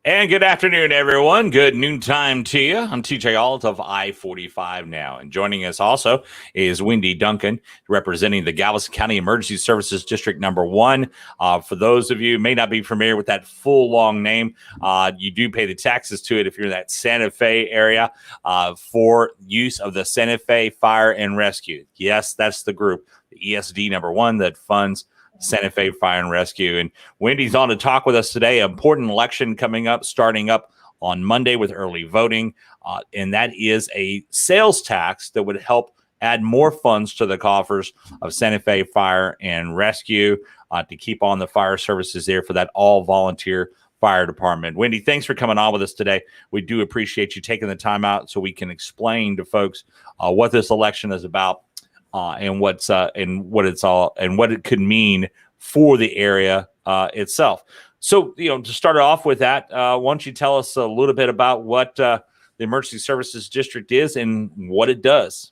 And good afternoon, everyone. Good noontime to you. I'm TJ Alt of I-45 now. And joining us also is Wendy Duncan, representing the Galveston County Emergency Services District Number 1. For those of you who may not be familiar with that full long name, you do pay the taxes to it if you're in that Santa Fe area for use of the Santa Fe Fire and Rescue. Yes, that's the group, the ESD number 1 that funds Santa Fe Fire and Rescue. And Wendy's on to talk with us today. An important election coming up, starting up on Monday with early voting. And that is a sales tax that would help add more funds to the coffers of Santa Fe Fire and Rescue to keep on the fire services there for that all-volunteer fire department. Wendy, thanks for coming on with us today. We do appreciate you taking the time out so we can explain to folks what this election is about. And what it could mean for the area itself. So, to start off with that, why don't you tell us a little bit about what the Emergency Services District is and what it does?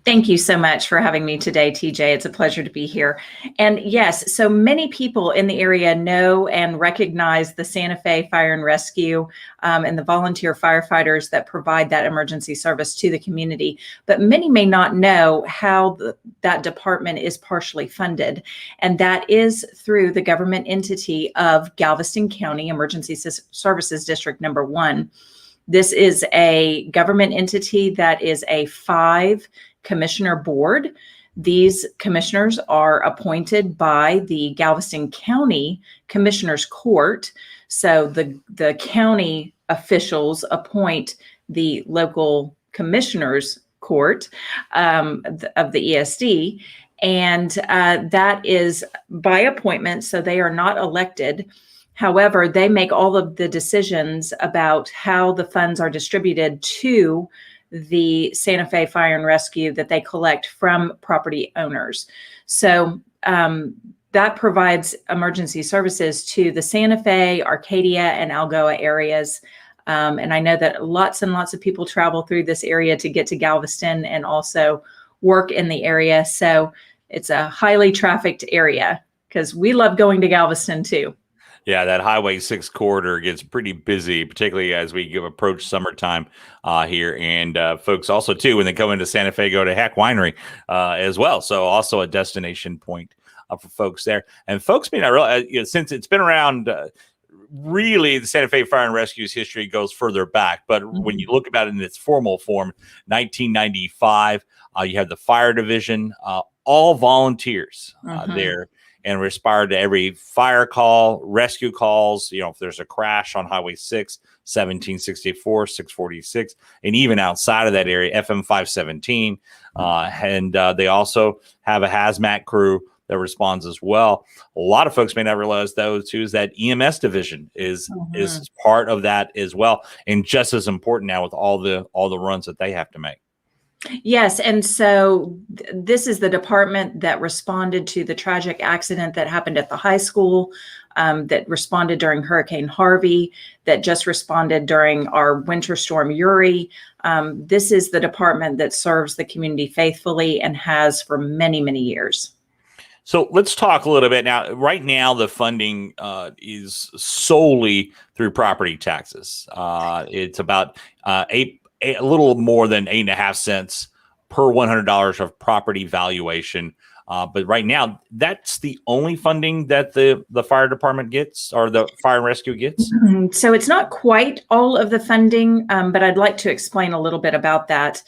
Thank you so much for having me today, TJ. It's a pleasure to be here. And yes, so many people in the area know and recognize the Santa Fe Fire and Rescue and the volunteer firefighters that provide that emergency service to the community. But many may not know how that department is partially funded. And that is through the government entity of Galveston County Emergency Services District Number 1. This is a government entity that is a 5-commissioner board. These commissioners are appointed by the Galveston County Commissioners Court. So the county officials appoint the local commissioners court of the ESD. And that is by appointment, so they are not elected. However, they make all of the decisions about how the funds are distributed to the Santa Fe Fire and Rescue that they collect from property owners. So that provides emergency services to the Santa Fe, Arcadia, and Algoa areas. And I know that lots and lots of people travel through this area to get to Galveston and also work in the area. So it's a highly trafficked area because we love going to Galveston too. Yeah, that Highway 6 corridor gets pretty busy, particularly as we approach summertime here. And folks also, too, when they come into Santa Fe, go to Hack Winery as well. So also a destination point for folks there. And folks may not realize, since it's been around, really, the Santa Fe Fire and Rescue's history goes further back. But when you look about it in its formal form, 1995, you have the fire division, all volunteers there. And respond to every fire call, rescue calls, if there's a crash on Highway 6, 1764, 646, and even outside of that area, FM 517. And they also have a hazmat crew that responds as well. A lot of folks may not realize, though, too, is that EMS division is part of that as well. And just as important now with all the runs that they have to make. Yes. And so this is the department that responded to the tragic accident that happened at the high school, that responded during Hurricane Harvey, that just responded during our winter storm Uri. This is the department that serves the community faithfully and has for many, many years. So let's talk a little bit now. Right now, the funding is solely through property taxes. It's about a little more than 8.5 cents per $100 of property valuation. But right now, that's the only funding that the fire department gets, or the fire and rescue gets. So it's not quite all of the funding, but I'd like to explain a little bit about that.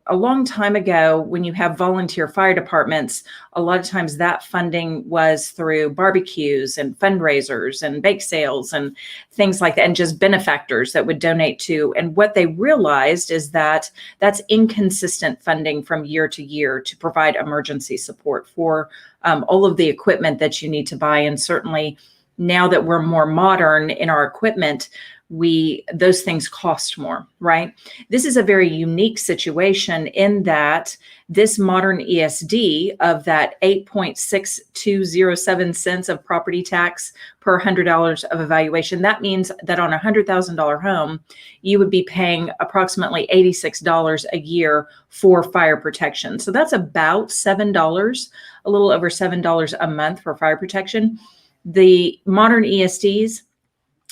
A long time ago, when you have volunteer fire departments, a lot of times that funding was through barbecues and fundraisers and bake sales and things like that, and just benefactors that would donate to. And what they realized is that that's inconsistent funding from year to year to provide emergency support for all of the equipment that you need to buy. And certainly now that we're more modern in our equipment, those things cost more, right? This is a very unique situation in that this modern ESD of that 8.6207 cents of property tax per $100 of evaluation, that means that on a $100,000 home, you would be paying approximately $86 a year for fire protection. So that's about $7, a little over $7 a month for fire protection. The modern ESDs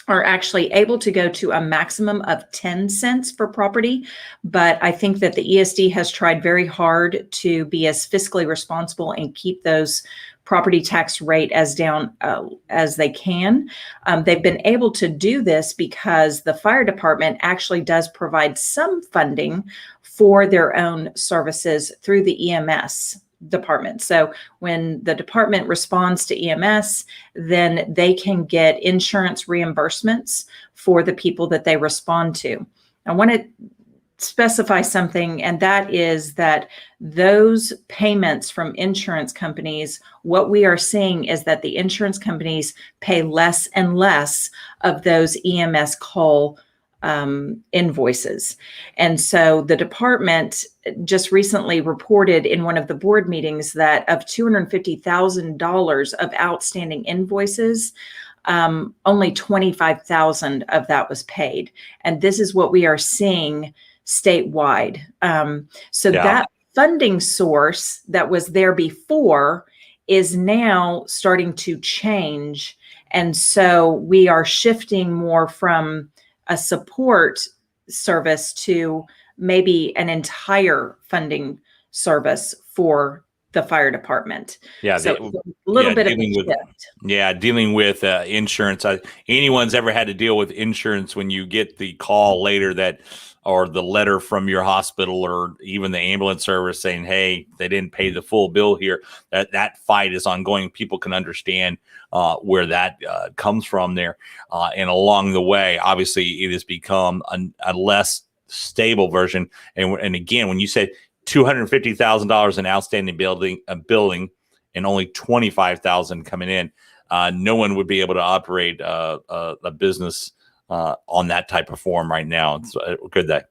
are actually able to go to a maximum of 10 cents for property. But I think that the ESD has tried very hard to be as fiscally responsible and keep those property tax rate as down as they can. They've been able to do this because the fire department actually does provide some funding for their own services through the EMS department. So when the department responds to EMS, then they can get insurance reimbursements for the people that they respond to. I want to specify something, and that is that those payments from insurance companies, what we are seeing is that the insurance companies pay less and less of those EMS call invoices. And so the department just recently reported in one of the board meetings that of $250,000 of outstanding invoices, only 25,000 of that was paid. And this is what we are seeing statewide. That funding source that was there before is now starting to change. And so we are shifting more from a support service to maybe an entire funding service for the fire department. Yeah, so a little bit of a shift. Dealing with insurance. Anyone's ever had to deal with insurance when you get the call later that, or the letter from your hospital or even the ambulance service saying, hey, they didn't pay the full bill here. That fight is ongoing. People can understand where that comes from there. And along the way, obviously, it has become a less stable version. And again, when you said $250,000 in outstanding billing and only $25,000 coming in, no one would be able to operate a business on that type of form right now. Could they?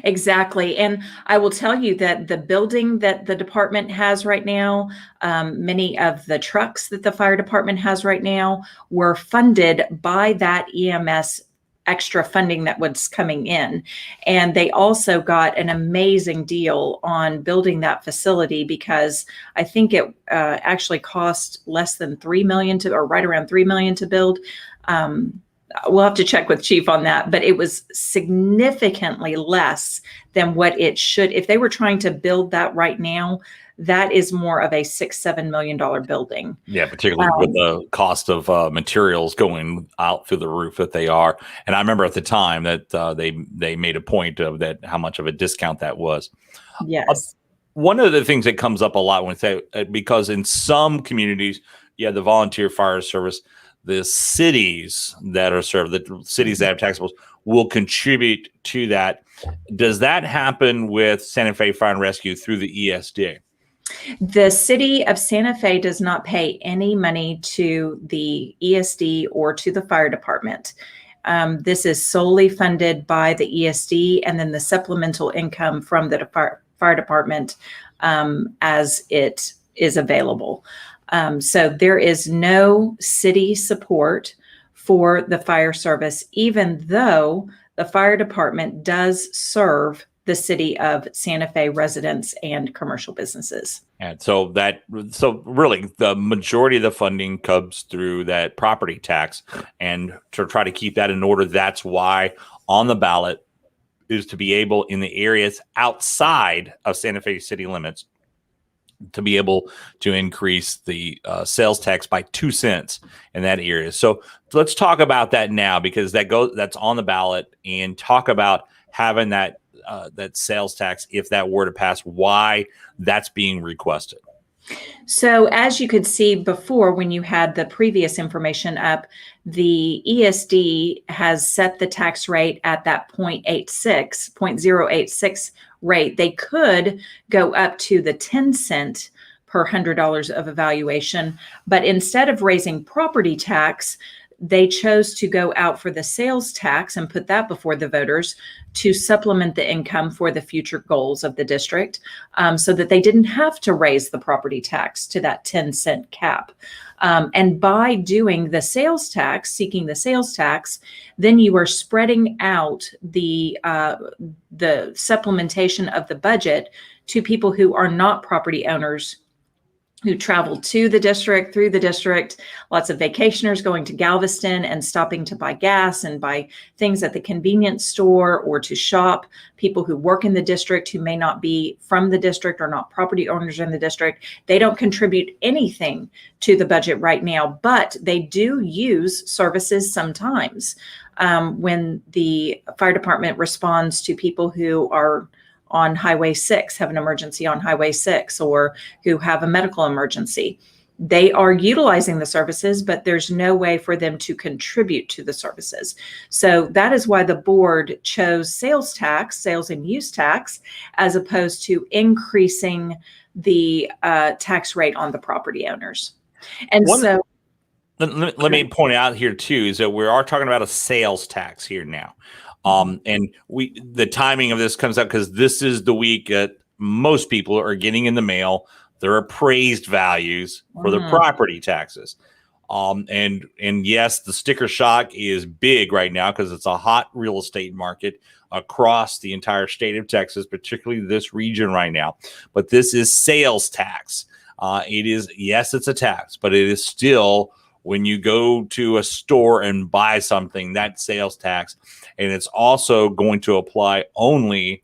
Exactly. And I will tell you that the building that the department has right now, many of the trucks that the fire department has right now were funded by that EMS extra funding that was coming in. And they also got an amazing deal on building that facility because I think it actually cost less than $3 million or right around $3 million to build. We'll have to check with Chief on that, but it was significantly less than what it should. If they were trying to build that right now, that is more of a $6-7 million building. Yeah, particularly with the cost of materials going out through the roof that they are. And I remember at the time that they made a point of that, how much of a discount that was. Yes. One of the things that comes up a lot when they, because in some communities, the volunteer fire service, the cities that are served, the cities that have taxables will contribute to that. Does that happen with Santa Fe Fire and Rescue through the ESD? The city of Santa Fe does not pay any money to the ESD or to the fire department. This is solely funded by the ESD and then the supplemental income from the fire department as it is available. So there is no city support for the fire service, even though the fire department does serve the city of Santa Fe residents and commercial businesses. And so really the majority of the funding comes through that property tax, and to try to keep that in order, that's why on the ballot is to be able in the areas outside of Santa Fe city limits to be able to increase the sales tax by 2 cents in that area. So let's talk about that now, because that's on the ballot, and talk about having that sales tax, if that were to pass, why that's being requested. So as you could see before, when you had the previous information up, the ESD has set the tax rate at that 0.86 rate. They could go up to the 10 cent per $100 of evaluation, but instead of raising property tax, they chose to go out for the sales tax and put that before the voters to supplement the income for the future goals of the district, so that they didn't have to raise the property tax to that 10 cent cap. And by doing the sales tax, seeking the sales tax, then you are spreading out the supplementation of the budget to people who are not property owners who travel to the district, through the district, lots of vacationers going to Galveston and stopping to buy gas and buy things at the convenience store or to shop, people who work in the district who may not be from the district or not property owners in the district. They don't contribute anything to the budget right now, but they do use services sometimes when the fire department responds to people who are on Highway 6, have an emergency on Highway 6, or who have a medical emergency. They are utilizing the services, but there's no way for them to contribute to the services. So that is why the board chose sales tax, sales and use tax, as opposed to increasing the tax rate on the property owners. And let me point out here too, is that we are talking about a sales tax here now. And the timing of this comes out because this is the week that most people are getting in the mail their appraised values for the property taxes. And yes, the sticker shock is big right now because it's a hot real estate market across the entire state of Texas, particularly this region right now. But this is sales tax. It's a tax, but it is still, when you go to a store and buy something, that sales tax, and it's also going to apply only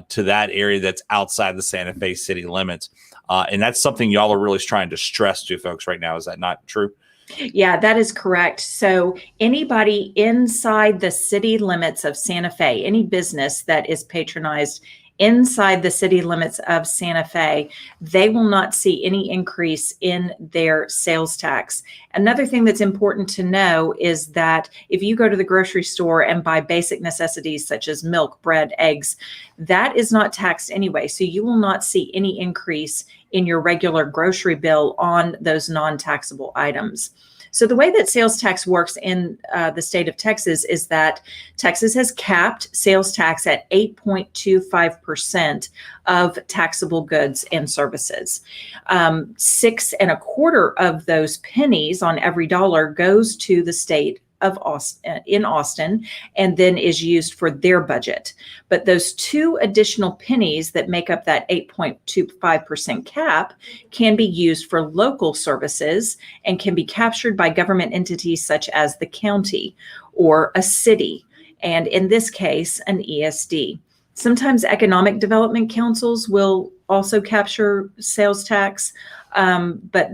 to that area that's outside the Santa Fe city limits. And that's something y'all are really trying to stress to folks right now. Is that not true? Yeah, that is correct. So anybody inside the city limits of Santa Fe, any business that is patronized inside the city limits of Santa Fe, they will not see any increase in their sales tax. Another thing that's important to know is that if you go to the grocery store and buy basic necessities such as milk, bread, eggs, that is not taxed anyway. So you will not see any increase in your regular grocery bill on those non-taxable items. So the way that sales tax works in the state of Texas is that Texas has capped sales tax at 8.25% of taxable goods and services. 6.25 of those pennies on every dollar goes to the state of Austin, and then is used for their budget. But those 2 additional pennies that make up that 8.25% cap can be used for local services and can be captured by government entities such as the county or a city, and in this case, an ESD. Sometimes economic development councils will also capture sales tax, but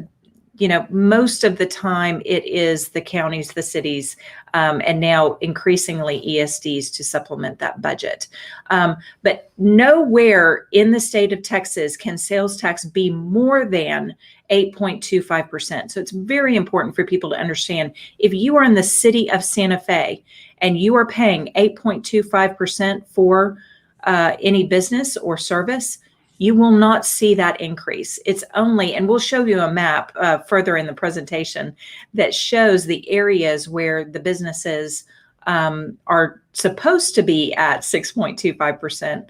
most of the time it is the counties, the cities, and now increasingly ESDs to supplement that budget. But nowhere in the state of Texas can sales tax be more than 8.25%. So it's very important for people to understand, if you are in the city of Santa Fe and you are paying 8.25% for any business or service, you will not see that increase. It's only, and we'll show you a map further in the presentation that shows the areas where the businesses are supposed to be at 6.25%.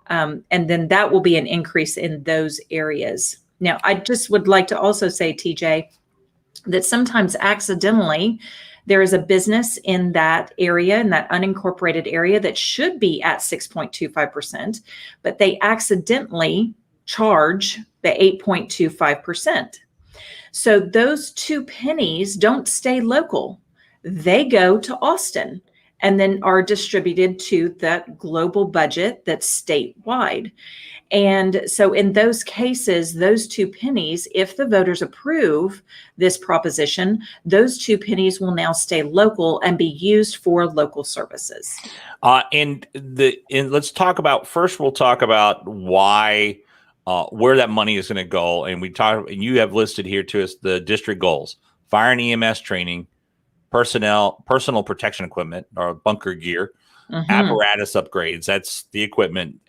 And then that will be an increase in those areas. Now, I just would like to also say, TJ, that sometimes accidentally, there is a business in that area, in that unincorporated area, that should be at 6.25%, but they accidentally charge the 8.25%. So those 2 pennies don't stay local. They go to Austin and then are distributed to that global budget that's statewide. And so in those cases, those 2 pennies, if the voters approve this proposition, those 2 pennies will now stay local and be used for local services. And let's talk about, first we'll talk about why, where that money is going to go. And you have listed here to us the district goals: fire and EMS training, personal protection equipment or bunker gear, apparatus upgrades, that's the equipment,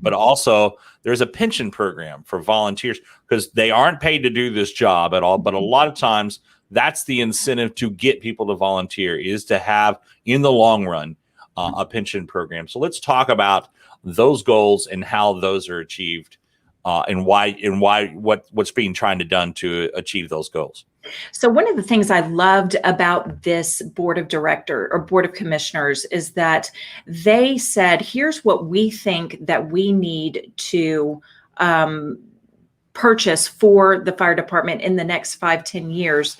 but also there's a pension program for volunteers, because they aren't paid to do this job at all, but a lot of times that's the incentive to get people to volunteer, is to have, in the long run, a pension program. So let's talk about those goals and how those are achieved, and what's being trying to done to achieve those goals. So one of the things I loved about this board of director or board of commissioners is that they said, here's what we think that we need to purchase for the fire department in the next 5-10 years.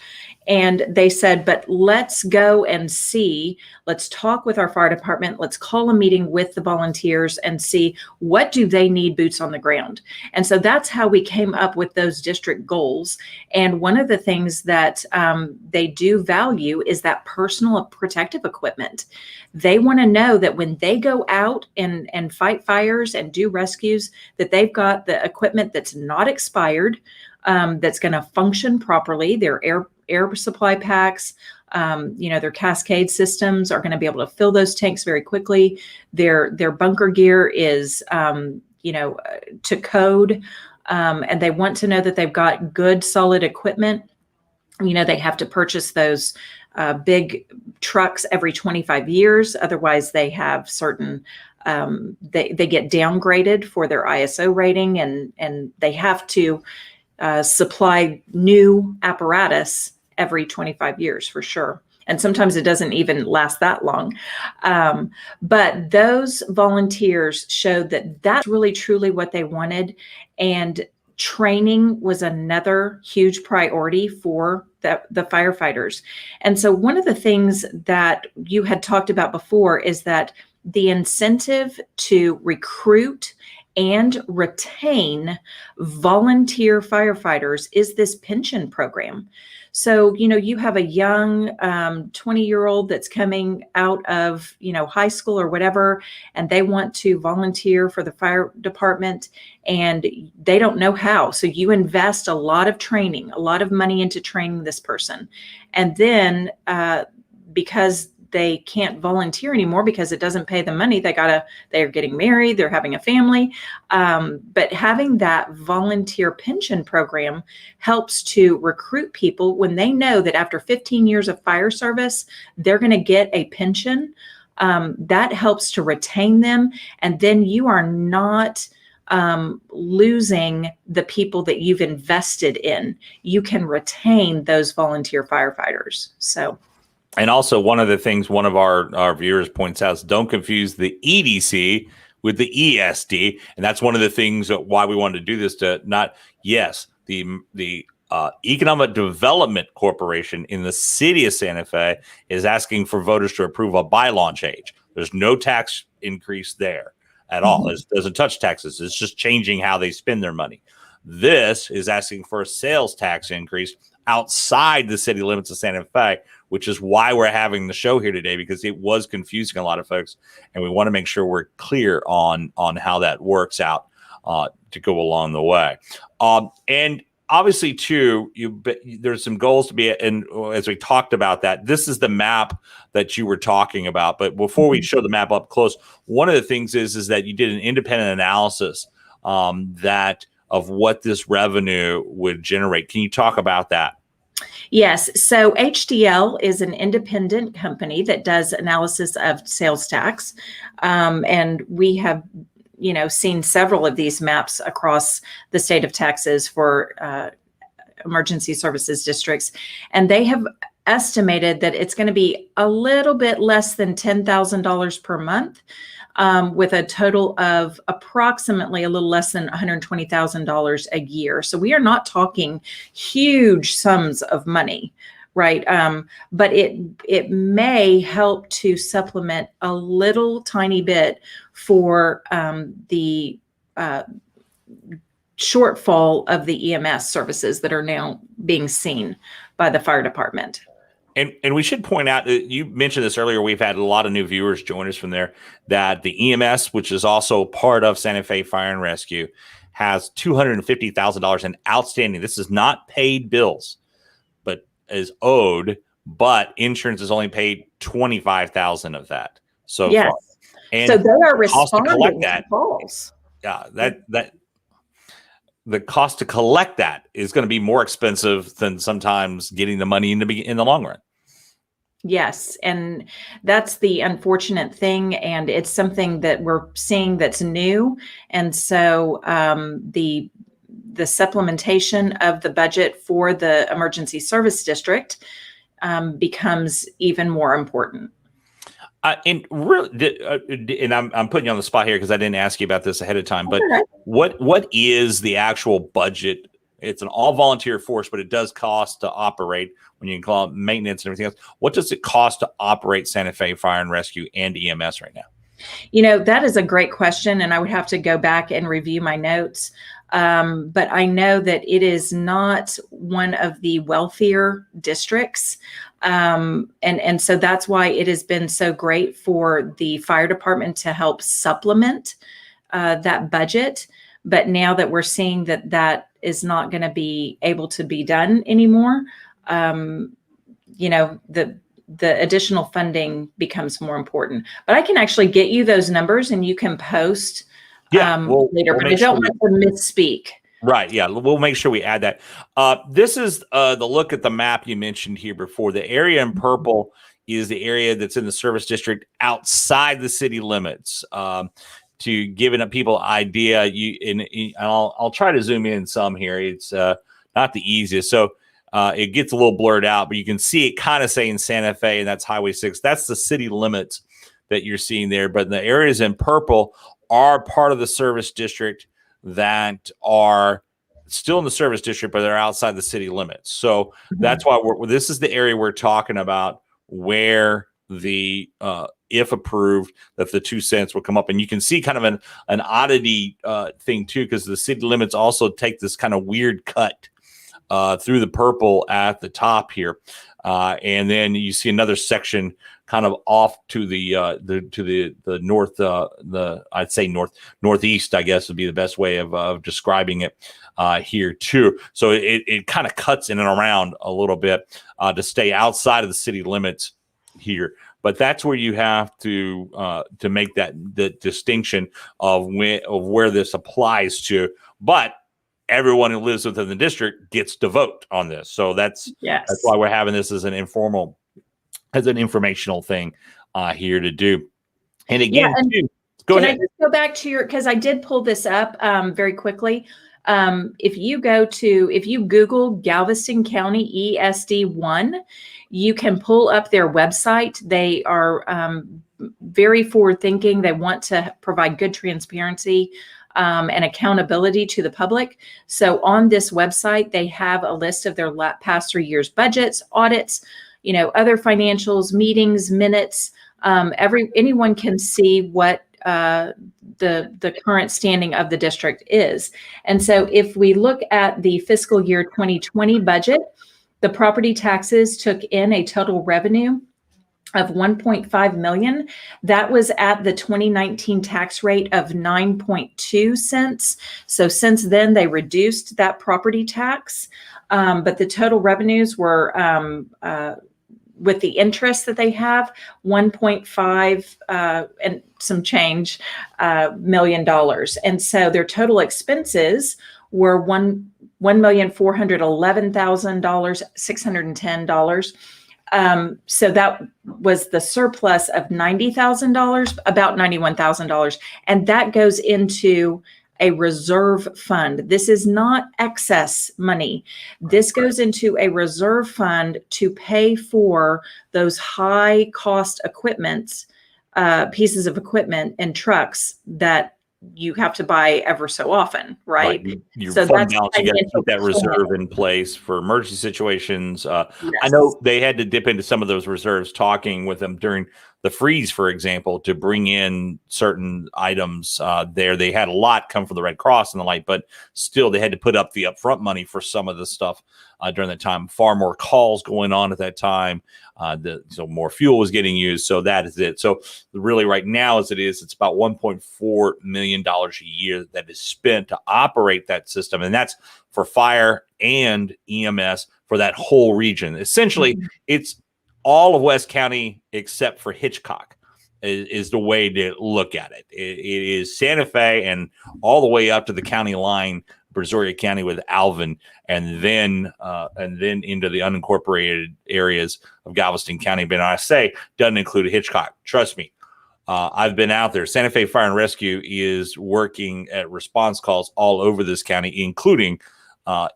And they said, but let's go and see, let's talk with our fire department, let's call a meeting with the volunteers and see what do they need boots on the ground. And so that's how we came up with those district goals. And one of the things that they do value is that personal protective equipment. They want to know that when they go out and fight fires and do rescues, that they've got the equipment that's not expired, that's going to function properly. Their air supply packs, their cascade systems are going to be able to fill those tanks very quickly. Their bunker gear is, to code, and they want to know that they've got good, solid equipment. They have to purchase those big trucks every 25 years. Otherwise, they have certain, they get downgraded for their ISO rating, and they have to supply new apparatus every 25 years for sure. And sometimes it doesn't even last that long. But those volunteers showed that that's really truly what they wanted. And training was another huge priority for the firefighters. And so one of the things that you had talked about before is that the incentive to recruit and retain volunteer firefighters is this pension program. So, you have a young 20-year-old that's coming out of, high school or whatever, and they want to volunteer for the fire department and they don't know how. So you invest a lot of training, a lot of money into training this person. And then because they can't volunteer anymore because it doesn't pay the money, they're getting married, they're having a family. But having that volunteer pension program helps to recruit people when they know that after 15 years of fire service, they're going to get a pension. That helps to retain them. And then you are not losing the people that you've invested in. You can retain those volunteer firefighters. So. And also, one of the things one of our viewers points out is don't confuse the EDC with the ESD. And that's one of the things why we wanted to do this, to not, yes, the Economic Development Corporation in the city of Santa Fe is asking for voters to approve a buy launch age. There's no tax increase there at all. It doesn't touch taxes. It's just changing how they spend their money. This is asking for a sales tax increase outside the city limits of Santa Fe, which is why we're having the show here today, because it was confusing a lot of folks, and we want to make sure we're clear on how that works out to go along the way. And obviously, too, there's some goals to be, and as we talked about that, this is the map that you were talking about. But before we show the map up close, one of the things is that you did an independent analysis of what this revenue would generate. Can you talk about that? Yes. So HDL is an independent company that does analysis of sales tax. And we have, seen several of these maps across the state of Texas for emergency services districts. And they have estimated that it's going to be a little bit less than $10,000 per month, with a total of approximately a little less than $120,000 a year. So we are not talking huge sums of money, right? But it may help to supplement a little tiny bit for the shortfall of the EMS services that are now being seen by the fire department. And we should point out that you mentioned this earlier. We've had a lot of new viewers join us from there. That the EMS, which is also part of Santa Fe Fire and Rescue, has $250,000 in outstanding. This is not paid bills, but is owed. But insurance has only paid $25,000 of that so yes. far. And so they are responding to collect that. To calls. Yeah, that. The cost to collect that is going to be more expensive than sometimes getting the money in the long run. Yes. And that's the unfortunate thing. And it's something that we're seeing that's new. And so the supplementation of the budget for the emergency service district becomes even more important. And really, and I'm putting you on the spot here because I didn't ask you about this ahead of time. But Okay. what is the actual budget? It's an all volunteer force, but it does cost to operate when you can call it maintenance and everything else. What does it cost to operate Santa Fe Fire and Rescue and EMS right now? That is a great question, and I would have to go back and review my notes. But I know that it is not one of the wealthier districts. And so that's why it has been so great for the fire department to help supplement that budget. But now that we're seeing that that is not going to be able to be done anymore, the additional funding becomes more important. But I can actually get you those numbers and you can post later. But I don't want to misspeak. Right. Yeah. We'll make sure we add that. This is the look at the map you mentioned here before. The area in purple is the area that's in the service district outside the city limits. To giving people idea, I'll try to zoom in some here. It's not the easiest. So it gets a little blurred out, but you can see it kind of saying Santa Fe, and that's Highway 6. That's the city limits that you're seeing there. But the areas in purple are part of the service district that are still in the service district, but they're outside the city limits. So that's why this is the area we're talking about where the if approved, that the 2 cents will come up. And you can see kind of an oddity thing too, because the city limits also take this kind of weird cut through the purple at the top here. And then you see another section kind of off to the north, I'd say northeast, I guess would be the best way of describing it here too. So it kind of cuts in and around a little bit to stay outside of the city limits here. But that's where you have to make the distinction of where this applies to. But everyone who lives within the district gets to vote on this. So that's why we're having this as an informational thing here to do. And again, go ahead. Can I just go back to because I did pull this up very quickly. If you Google Galveston County ESD 1, you can pull up their website. They are very forward thinking. They want to provide good transparency and accountability to the public. So on this website, they have a list of their past 3 years budgets, audits, other financials, meetings, minutes. Anyone can see what the current standing of the district is. And so if we look at the fiscal year 2020 budget, the property taxes took in a total revenue of $1.5 million. That was at the 2019 tax rate of 9.2 cents. So since then, they reduced that property tax. But the total revenues were, with the interest that they have, 1.5 and some change $million. And so their total expenses were $1,411,610. So that was the surplus of $90,000, about $91,000. And that goes into a reserve fund. This is not excess money. This goes into a reserve fund to pay for those high cost equipment, pieces of equipment and trucks that you have to buy ever so often, right? Your fund balance, you got to keep that reserve in place for emergency situations. I know they had to dip into some of those reserves, talking with them during the freeze, for example, to bring in certain items there. They had a lot come from the Red Cross and the like, but still they had to put up the upfront money for some of the stuff during that time. Far more calls going on at that time. So more fuel was getting used. So that is it. So really right now, as it is, it's about $1.4 million a year that is spent to operate that system. And that's for fire and EMS for that whole region. Essentially, it's all of West County except for Hitchcock is the way to look at it. It is Santa Fe and all the way up to the county line, Brazoria County with Alvin, and then into the unincorporated areas of Galveston County. But I say doesn't include Hitchcock. Trust me, I've been out there. Santa Fe Fire and Rescue is working at response calls all over this county, including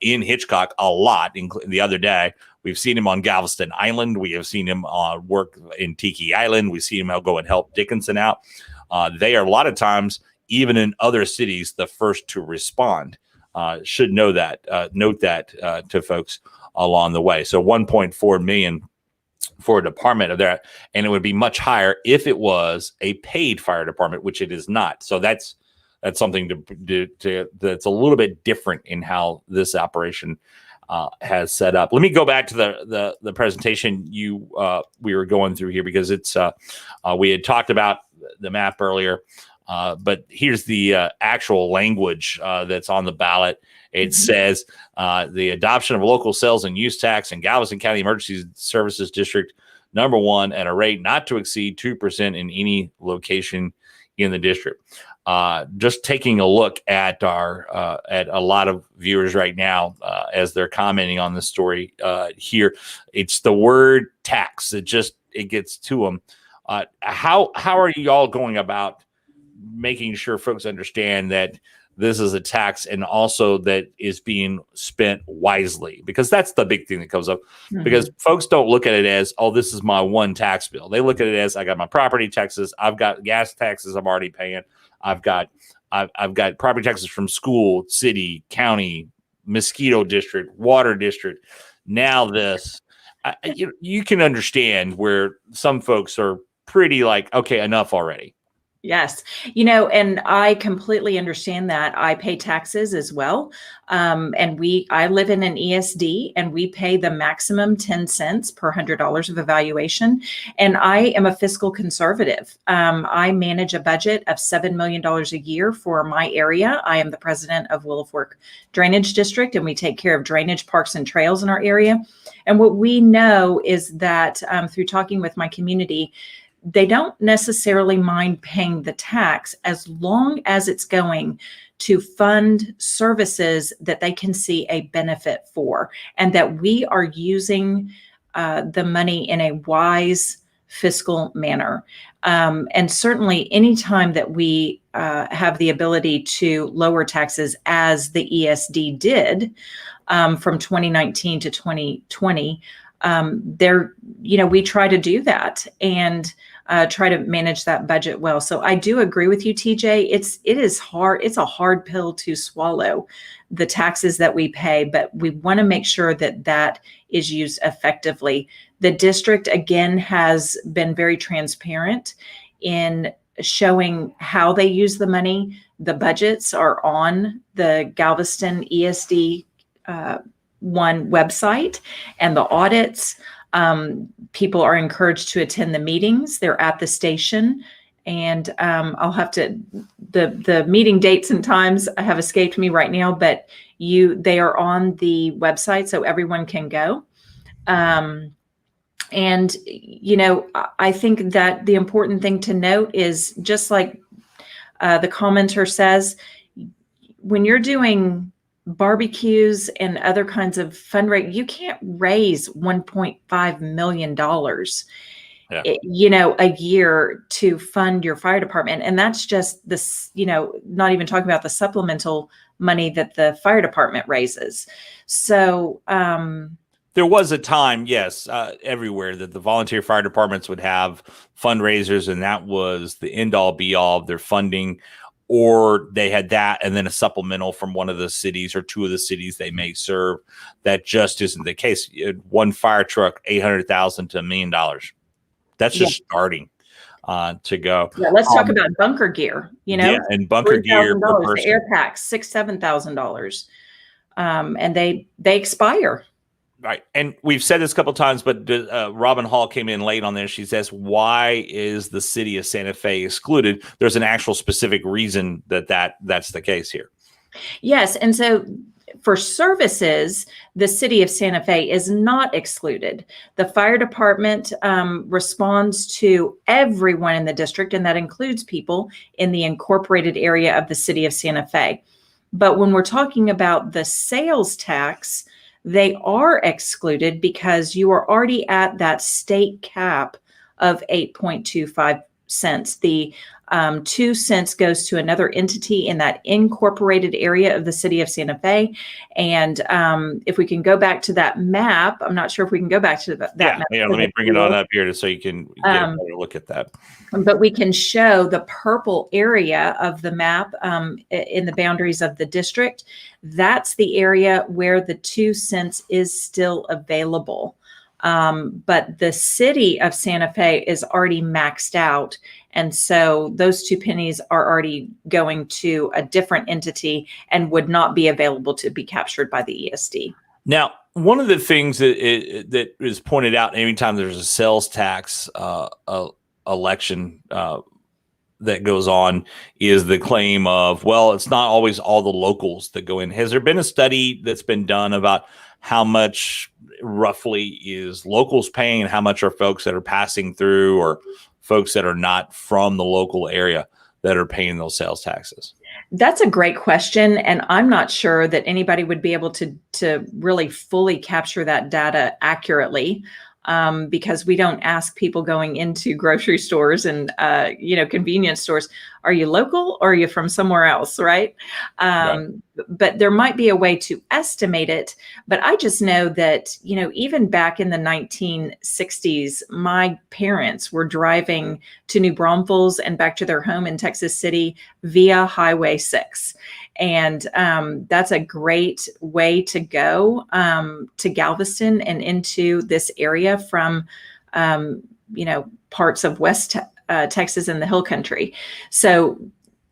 in Hitchcock a lot. The other day, We've seen him on Galveston Island. We have seen him work in Tiki Island. We've seen him go and help Dickinson out. They are a lot of times, even in other cities, the first to respond. Should know that. Note that to folks along the way. So 1.4 million for a department of that, and it would be much higher if it was a paid fire department, which it is not. So that's something to that's a little bit different in how this operation has set up. Let me go back to the presentation we were going through here, because it's we had talked about the map earlier, but here's the actual language that's on the ballot. It says the adoption of local sales and use tax in Galveston County Emergency Services District number 1 at a rate not to exceed 2% in any location in the district. Just taking a look at at a lot of viewers right now as they're commenting on the story here, it's the word tax. It gets to them. How are you all going about making sure folks understand that this is a tax, and also that is being spent wisely? Because that's the big thing that comes up. Mm-hmm. Because folks don't look at it as, oh, this is my one tax bill. They look at it as, I got my property taxes, I've got gas taxes I'm already paying, I've got property taxes from school, city, county, mosquito district, water district. Now this, you can understand where some folks are pretty like, okay, enough already. Yes. And I completely understand that. I pay taxes as well. And I live in an ESD, and we pay the maximum 10 cents per $100 of evaluation. And I am a fiscal conservative. I manage a budget of $7 million a year for my area. I am the president of Willow Fork Drainage District, and we take care of drainage, parks, and trails in our area. And what we know is that through talking with my community, they don't necessarily mind paying the tax as long as it's going to fund services that they can see a benefit for, and that we are using the money in a wise fiscal manner. And certainly anytime that we have the ability to lower taxes, as the ESD did from 2019 to 2020, we try to do that and try to manage that budget well. So I do agree with you, TJ. It is hard. It's a hard pill to swallow, the taxes that we pay, but we want to make sure that that is used effectively. The district, again, has been very transparent in showing how they use the money. The budgets are on the Galveston ESD one website, and the audits. People are encouraged to attend the meetings. They're at the station, and I'll have to, the meeting dates and times have escaped me right now, but they are on the website, so everyone can go. And I think that the important thing to note is, just like the commenter says, when you're doing barbecues and other kinds of fundraising, you can't raise $1.5 million, a year to fund your fire department. And that's just this, not even talking about the supplemental money that the fire department raises. So, there was a time, yes, everywhere, that the volunteer fire departments would have fundraisers, and that was the end all be all of their funding. Or they had that and then a supplemental from one of the cities or two of the cities they may serve. That just isn't the case. One fire truck, $800,000 to $1 million. That's just starting to go. Yeah, let's talk about bunker gear. Yeah, and bunker gear per person. The air packs, $6,000-$7,000, and they expire. Right. And we've said this a couple of times, but Robin Hall came in late on this. She says, why is the city of Santa Fe excluded? There's an actual specific reason that's the case here. Yes. And so for services, the city of Santa Fe is not excluded. The fire department responds to everyone in the district, and that includes people in the incorporated area of the city of Santa Fe. But when we're talking about the sales tax, they are excluded because you are already at that state cap of $8.25 cents. The 2 cents goes to another entity in that incorporated area of the city of Santa Fe. And if we can go back to that map, I'm not sure if we can go back to that map. Yeah, let me bring it on up here so you can get a better look at that. But we can show the purple area of the map in the boundaries of the district. That's the area where the 2 cents is still available. But the city of Santa Fe is already maxed out. And so those 2 pennies are already going to a different entity and would not be available to be captured by the ESD. Now, one of the things that is pointed out anytime there's a sales tax election that goes on is the claim of, well, it's not always all the locals that go in. Has there been a study that's been done about how much roughly is locals paying and how much are folks that are passing through or folks that are not from the local area that are paying those sales taxes? That's a great question. And I'm not sure that anybody would be able to really fully capture that data accurately. Because we don't ask people going into grocery stores and, convenience stores, are you local or are you from somewhere else, right? But there might be a way to estimate it. But I just know that, even back in the 1960s, my parents were driving to New Braunfels and back to their home in Texas City via Highway 6. And that's a great way to go to Galveston and into this area from, parts of West Texas and the Hill Country. So,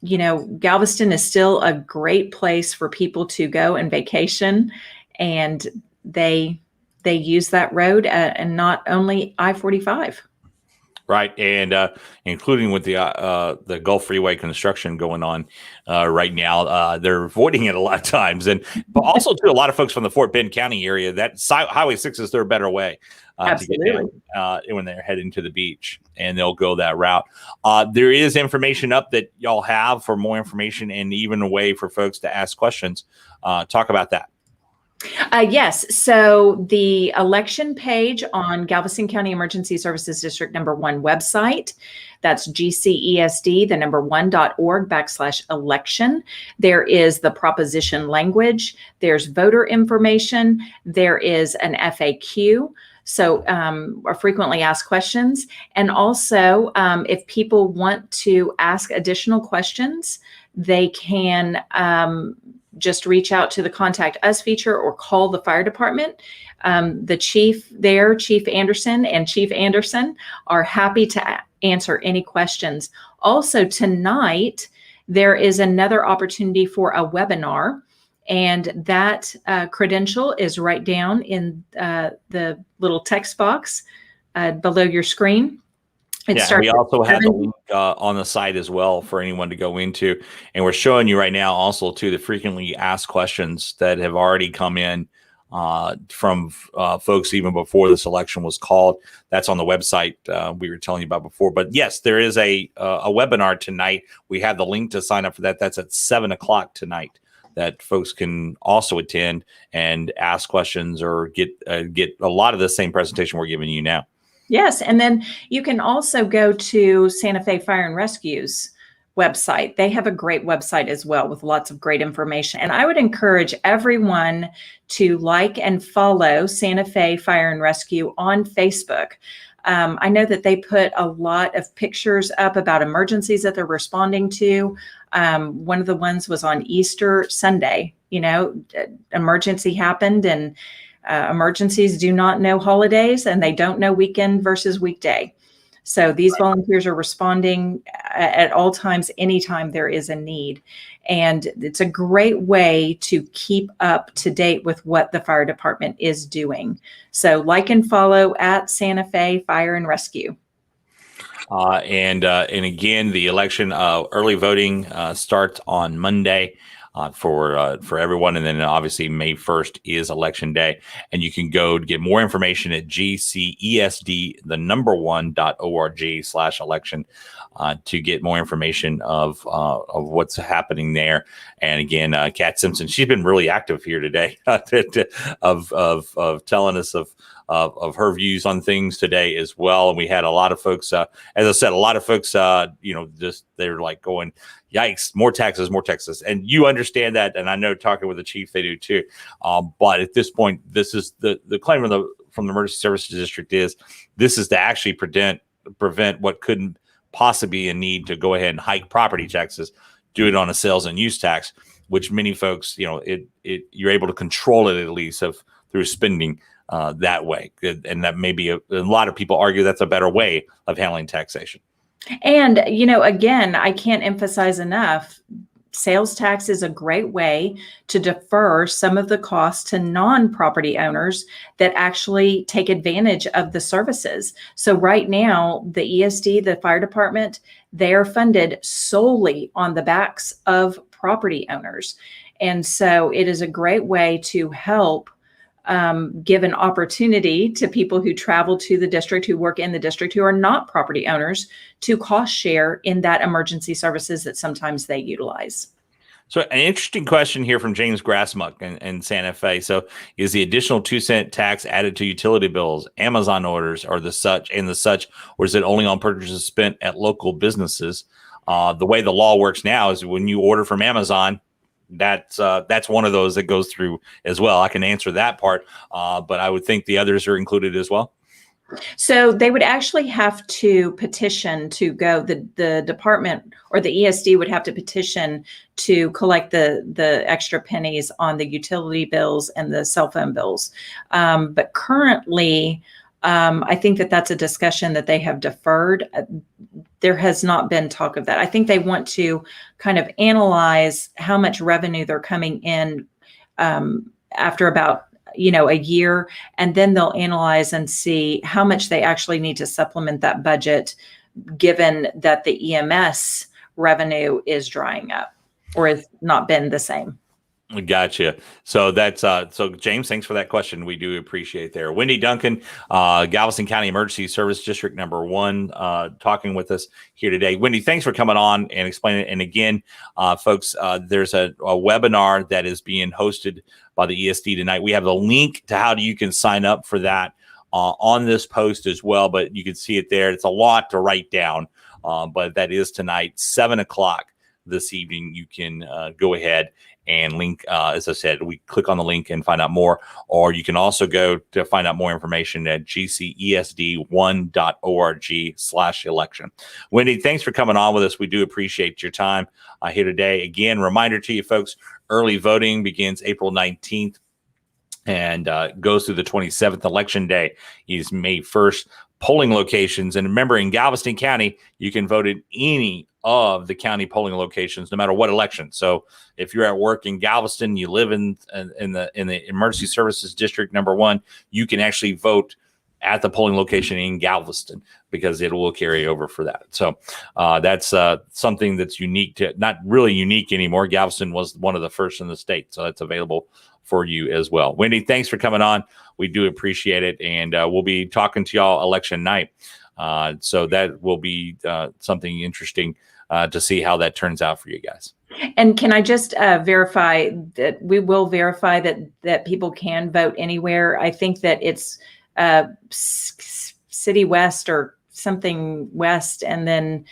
Galveston is still a great place for people to go and vacation. And they use that road and not only I-45. Right, and including with the Gulf Freeway construction going on right now, they're avoiding it a lot of times, but also too, a lot of folks from the Fort Bend County area. That Highway 6 is their better way to get in when they're heading to the beach, and they'll go that route. There is information up that y'all have for more information, and even a way for folks to ask questions. Talk about that. Yes. So the election page on Galveston County Emergency Services District number 1 website, that's GCESD, the number 1.org/election. There is the proposition language. There's voter information. There is an FAQ. So or frequently asked questions. And also, if people want to ask additional questions, they can just reach out to the Contact Us feature or call the fire department. The chief there, Chief Anderson and Chief Anderson, are happy to answer any questions. Also tonight, there is another opportunity for a webinar, and that credential is right down in the little text box below your screen. We also have the link on the site as well for anyone to go into. And we're showing you right now also too the frequently asked questions that have already come in from folks even before this election was called. That's on the website we were telling you about before. But yes, there is a webinar tonight. We have the link to sign up for that. That's at 7:00 tonight that folks can also attend and ask questions or get a lot of the same presentation we're giving you now. Yes. And then you can also go to Santa Fe Fire and Rescue's website. They have a great website as well with lots of great information. And I would encourage everyone to like and follow Santa Fe Fire and Rescue on Facebook. I know that they put a lot of pictures up about emergencies that they're responding to. One of the ones was on Easter Sunday. Emergency happened, and emergencies do not know holidays, and they don't know weekend versus weekday. So these volunteers are responding at all times, anytime there is a need. And it's a great way to keep up to date with what the fire department is doing. So like and follow at Santa Fe Fire and Rescue. And again, the election early voting starts on Monday. For everyone. And then obviously May 1st is election day, and you can go to get more information at GCESD1.org/election to get more information of what's happening there. And again, Kat Simpson, she's been really active here today of telling us of of her views on things today as well. And we had a lot of folks, as I said, a lot of folks, just they're like going, yikes, more taxes, more taxes. And you understand that. And I know talking with the chief, they do too. But at this point, this is the claim from the Emergency Services District is this is to actually prevent what couldn't possibly be a need to go ahead and hike property taxes, do it on a sales and use tax, which many folks, you're able to control it at least through spending that way. And that may be a lot of people argue that's a better way of handling taxation. And, again, I can't emphasize enough, sales tax is a great way to defer some of the costs to non-property owners that actually take advantage of the services. So right now, the ESD, the fire department, they are funded solely on the backs of property owners. And so it is a great way to help give an opportunity to people who travel to the district, who work in the district, who are not property owners, to cost share in that emergency services that sometimes they utilize. So an interesting question here from James Grassmuck in Santa Fe. So is the additional 2-cent tax added to utility bills, Amazon orders, or the such, or is it only on purchases spent at local businesses? The way the law works now is when you order from Amazon, that's one of those that goes through as well. I can answer that part, but I would think the others are included as well. So they would actually have to petition to go, the department or the ESD would have to petition to collect the extra pennies on the utility bills and the cell phone bills. But currently, I think that's a discussion that they have deferred. There has not been talk of that. I think they want to kind of analyze how much revenue they're coming in after about a year, and then they'll analyze and see how much they actually need to supplement that budget, given that the EMS revenue is drying up or has not been the same. Gotcha. So that's so James, thanks for that question. We do appreciate there. Wendy Duncan, Galveston County Emergency Service District number 1, talking with us here today. Wendy, thanks for coming on and explaining it. And again, folks, there's a webinar that is being hosted by the ESD tonight. We have the link to how you can sign up for that on this post as well, but you can see it there. It's a lot to write down, but that is tonight, 7:00 this evening. You can go ahead and link, as I said, we click on the link and find out more, or you can also go to find out more information at gcesd1.org/election. Wendy, thanks for coming on with us. We do appreciate your time here today. Again, reminder to you folks, early voting begins April 19th and goes through the 27th. Election day is May 1st. Polling locations, and remember, in Galveston County, you can vote at any of the county polling locations, no matter what election. So if you're at work in Galveston, you live in the Emergency Services District number 1, you can actually vote at the polling location in Galveston because it will carry over for that. So that's something that's unique not really unique anymore. Galveston was one of the first in the state, so that's available for you as well. Wendy, thanks for coming on. We do appreciate it, and we'll be talking to y'all election night. So that will be something interesting to see how that turns out for you guys. And can I just verify that we will verify that people can vote anywhere? I think that it's City West or something West, and then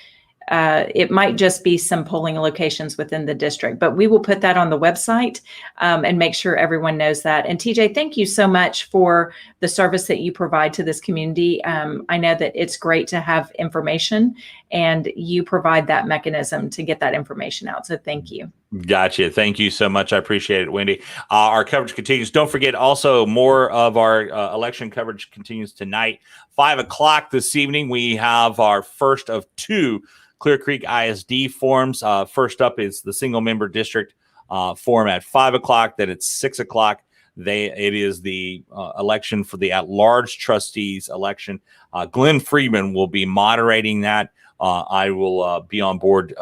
it might just be some polling locations within the district, but we will put that on the website and make sure everyone knows that. And TJ, thank you so much for the service that you provide to this community. I know that it's great to have information, and you provide that mechanism to get that information out. So thank you. Gotcha. Thank you so much. I appreciate it, Wendy. Our coverage continues. Don't forget also more of our election coverage continues tonight. 5:00 this evening, we have our first of 2 Clear Creek ISD forums. First up is the single member district forum at 5:00. Then it's 6:00. It is the election for the at-large trustees election. Glenn Friedman will be moderating that. I will be on board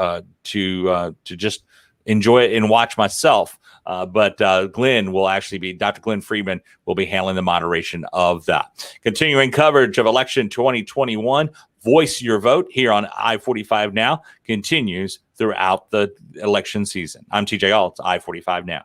to just enjoy it and watch myself. But Glenn will actually be, Dr. Glenn Friedman will be handling the moderation of that. Continuing coverage of election 2021, Voice Your Vote here on I-45 Now continues throughout the election season. I'm TJ Alt, I-45 Now.